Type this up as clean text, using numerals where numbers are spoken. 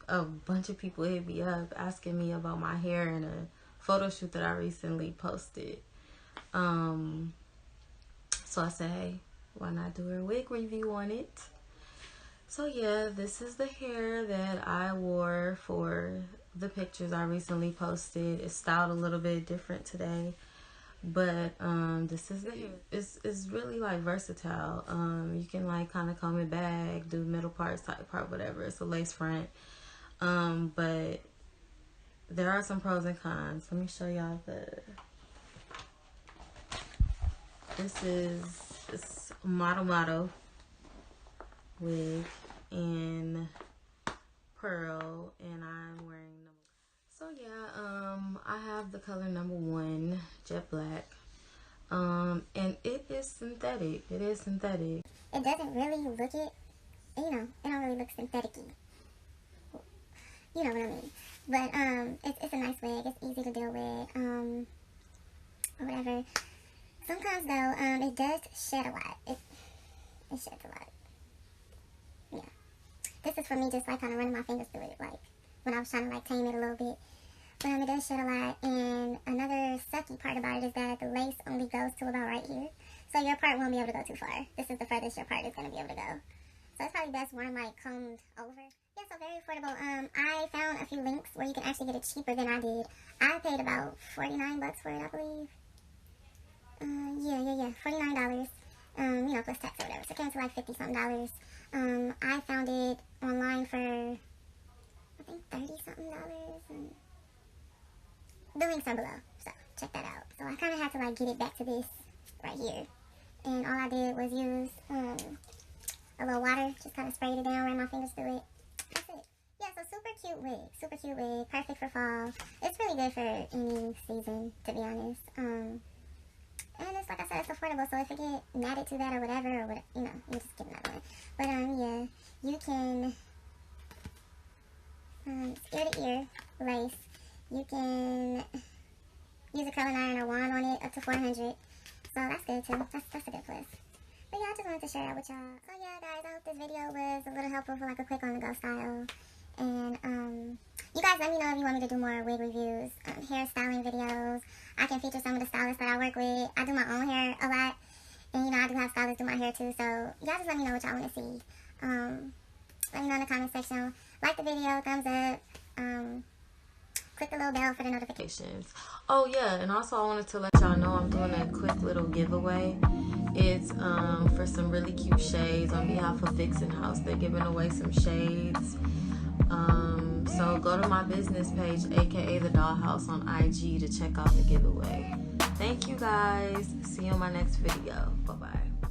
a bunch of people hit me up asking me about my hair in a photo shoot that I recently posted. So I said, hey, why not do a wig review on it? So yeah, this is the hair that I wore for the pictures I recently posted. It's styled a little bit different today, but this is the hair. It's really like versatile. You can like kind of comb it back, do middle part, side part, whatever. It's a lace front, but there are some pros and cons. Let me show y'all this is Motto wig in pearl, and I'm wearing so yeah, I have the color number 1, jet black, and it is synthetic. It doesn't really look it, you know, it don't really look synthetic-y. You know what I mean. But it's a nice wig. It's easy to deal with, or whatever. Sometimes though, it does shed a lot. It sheds a lot. Yeah. This is for me just like kind of running my fingers through it, like when I was trying to like tame it a little bit. But it does shed a lot. And another sucky part about it is that the lace only goes to about right here. So your part won't be able to go too far. This is the furthest your part is going to be able to go. So it's probably best one like combed over. Yeah, so very affordable. I found a few links where you can actually get it cheaper than I did. I paid about $49 for it, I believe. Yeah, $49. You know, plus tax or whatever. So it came to like $50-something. I found it online for, I think, $30-something. And the links are below, so check that out. So I kind of had to like get it back to this right here. And all I did was use a little water, just kind of sprayed it down, ran my fingers through it. That's it. Yeah, so super cute wig, perfect for fall. It's really good for any season, to be honest. And it's like I said, it's affordable, so if you get matted to that or whatever, you know, you just get another one. But yeah, you can ear to ear lace. You can use a curling iron or wand on it up to 400. So that's good too. That's a good plus. But yeah, I just wanted to share that with y'all. So yeah, guys, I hope this video was a little helpful for like a quick on the go style. And you guys let me know if you want me to do more wig reviews, hairstyling videos. I can feature some of the stylists that I work with. I do my own hair a lot, and you know I do have stylists do my hair too. So y'all just let me know what y'all want to see. Let me know in the comment section. Like the video, thumbs up. Click the little bell for the notifications. Oh yeah, and also I wanted to let y'all know I'm doing a quick little giveaway. It's for some really cute shades on behalf of Vixen House. They're giving away some shades. So go to my business page, aka The Dollhouse, on IG to check out the giveaway. Thank you guys. See you in my next video. Bye bye.